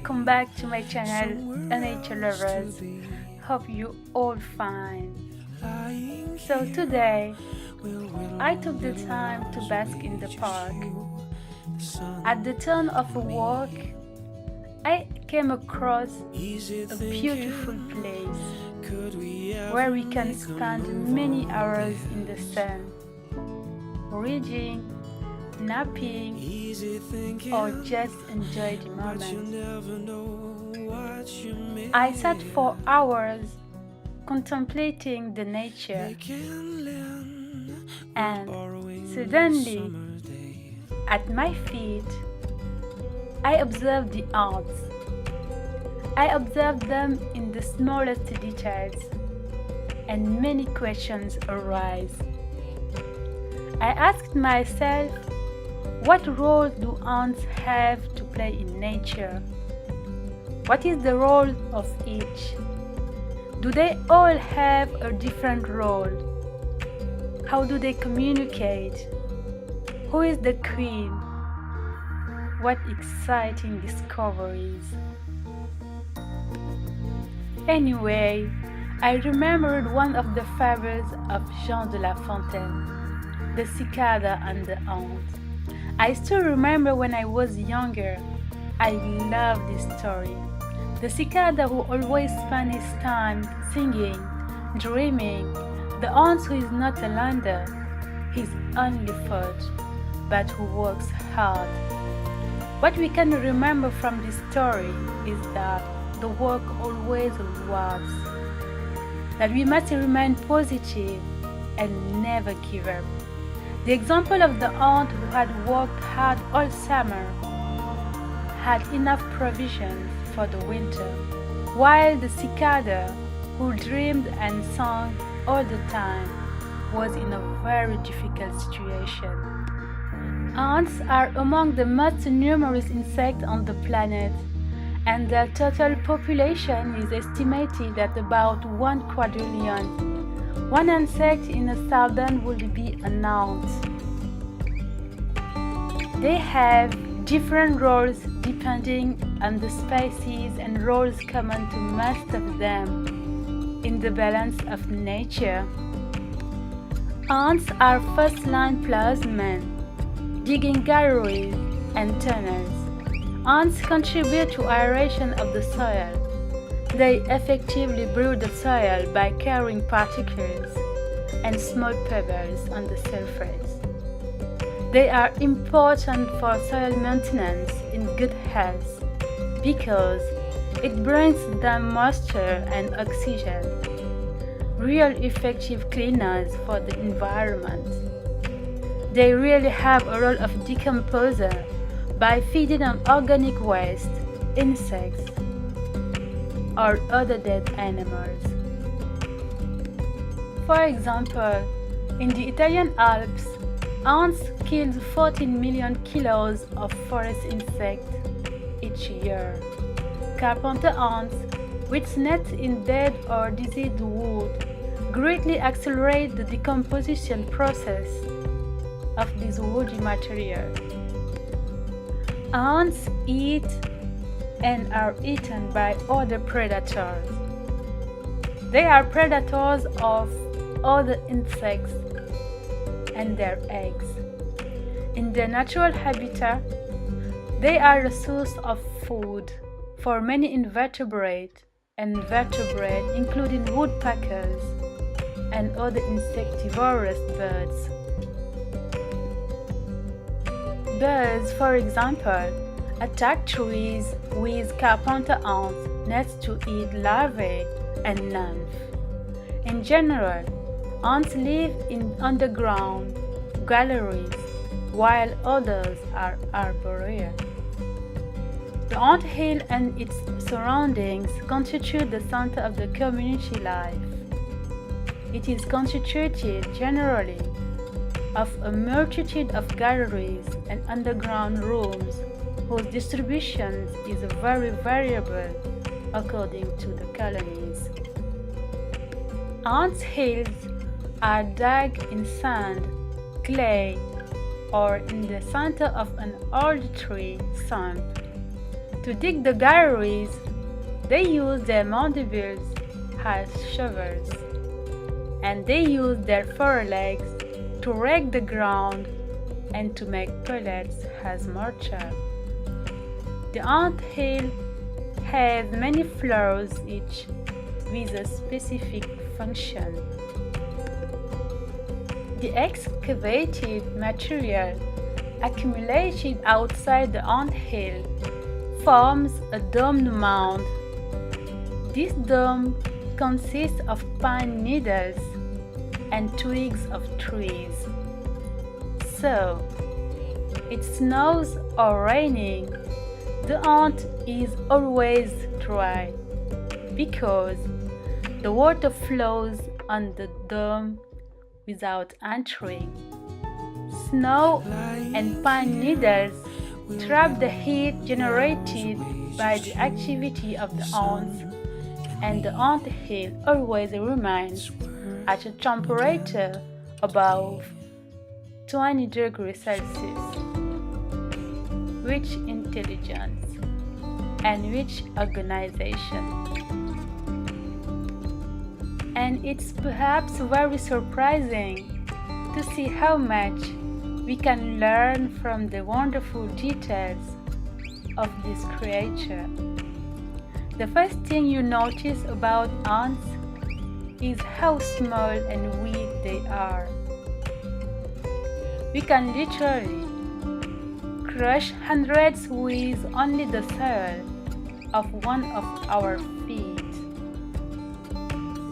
Welcome back to my channel, ANNaturelovers. Hope you all fine. So today, I took the time to bask in the park. At the turn of a walk, I came across a beautiful place where we can spend many hours in the sun, reading, napping, or just enjoy the moment. I sat for hours contemplating the nature, and suddenly, at my feet, I observed the ants. I observed them in the smallest details, and many questions arise. I asked myself, what role do ants have to play in nature? What is the role of each? Do they all have a different role? How do they communicate? Who is the queen? What exciting discoveries! Anyway, I remembered one of the fables of Jean de La Fontaine, the cicada and the ant. I still remember when I was younger. I love this story. The cicada who always spent his time singing, dreaming, the ant who is not a lander, his only fault, but who works hard. What we can remember from this story is that the work always rewards, that we must remain positive and never give up. The example of the ant who had worked hard all summer, had enough provisions for the winter, while the cicada, who dreamed and sang all the time, was in a very difficult situation. Ants are among the most numerous insects on the planet, and their total population is estimated at about 1 quadrillion. One insect in 1,000 would be an ant. They have different roles depending on the species and roles common to most of them in the balance of nature. Ants are first-line plowsmen, digging galleries and tunnels. Ants contribute to aeration of the soil. They effectively brew the soil by carrying particles and small pebbles on the surface. They are important for soil maintenance in good health because it brings them moisture and oxygen, real effective cleaners for the environment. They really have a role of decomposer by feeding on organic waste, insects, or other dead animals. For example, in the Italian Alps, ants kill 14 million kilos of forest insects each year. Carpenter ants, which net in dead or diseased wood, greatly accelerate the decomposition process of this woody material. Ants eat and are eaten by other predators. They are predators of other insects and their eggs. In their natural habitat, they are a source of food for many invertebrate and vertebrate, including woodpeckers and other insectivorous birds. Birds, for example, attack trees with carpenter ants nests to eat larvae and nymph. In general, ants live in underground galleries, while others are arboreal. The ant hill and its surroundings constitute the center of the community life. It is constituted generally of a multitude of galleries and underground rooms whose distribution is very variable according to the colonies. Ants' hills are dug in sand, clay, or in the center of an old tree stump. To dig the galleries, they use their mandibles as shovels, and they use their forelegs to rake the ground and to make pellets as mortar. The anthill has many floors, each with a specific function. The excavated material accumulated outside the anthill forms a domed mound. This dome consists of pine needles and twigs of trees. So, it snows or raining, the ant is always dry because the water flows on the dome without entering. Snow and pine needles trap the heat generated by the activity of the ants, and the anthill always remains at a temperature above 20 degrees Celsius. Which intelligence and which organization! And it's perhaps very surprising to see how much we can learn from the wonderful details of this creature. The first thing you notice about ants is how small and weak they are. We can literally crush hundreds with only the sole of one of our feet.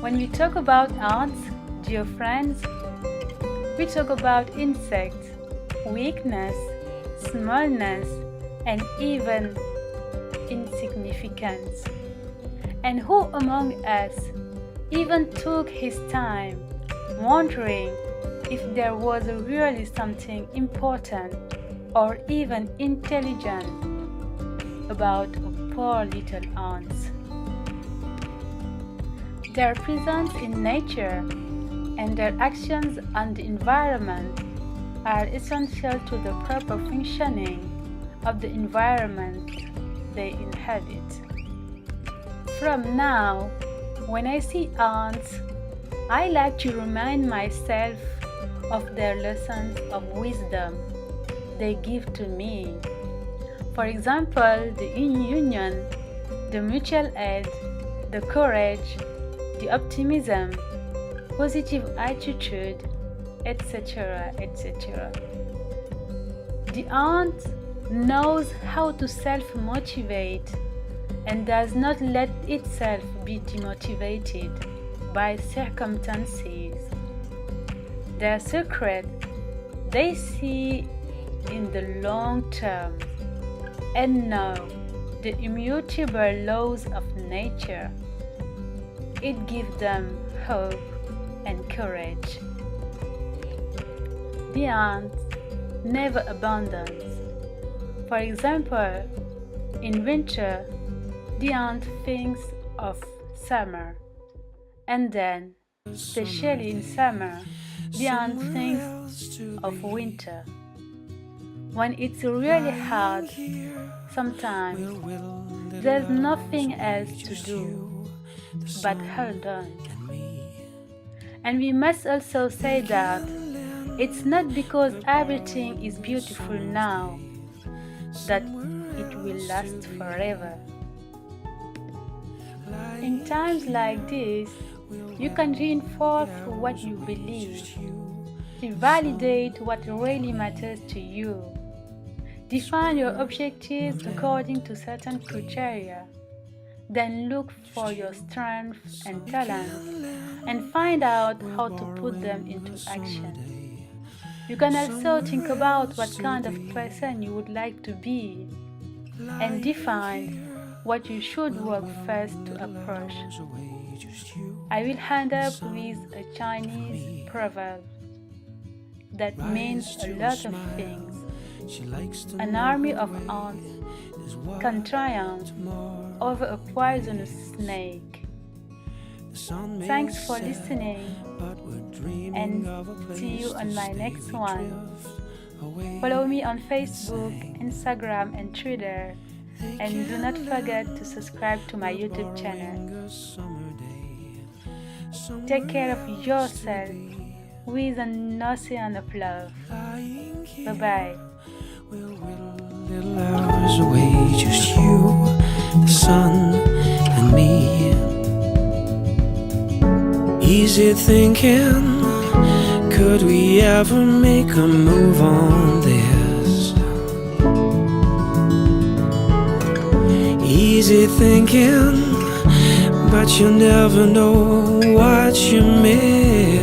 When we talk about ants, dear friends, we talk about insects, weakness, smallness, and even insignificance. And who among us even took his time wondering if there was really something important or even intelligent about a poor little ants? Their presence in nature and their actions on the environment are essential to the proper functioning of the environment they inhabit. From now, when I see ants, I like to remind myself of their lessons of wisdom they give to me. For example, the union, the mutual aid, the courage, the optimism, positive attitude, etc., etc. The ant knows how to self-motivate and does not let itself be demotivated by circumstances. Their secret they see in the long term and know the immutable laws of nature. It gives them hope and courage. The ant never abandons. For example, in winter, the ant thinks of summer, and then, especially in summer, the ant thinks of winter. When it's really hard, sometimes there's nothing else to do but hold on. And we must also say that it's not because everything is beautiful now that it will last forever. In times like this, you can reinforce what you believe, revalidate what really matters to you, define your objectives according to certain criteria, then look for your strengths and talents and find out how to put them into action. You can also think about what kind of person you would like to be and define what you should work first to approach. I will end up with a Chinese proverb that means a lot of things. An army of ants can triumph over a poisonous snake. Thanks for listening, and see you on my next one. Follow me on Facebook, Instagram, and Twitter And do not forget to subscribe to my YouTube channel. Take care of yourself with an ocean of love. Bye-bye. Little hours away, just you, the sun, and me. Easy thinking, could we ever make a move on this? Easy thinking, but you never know what you miss.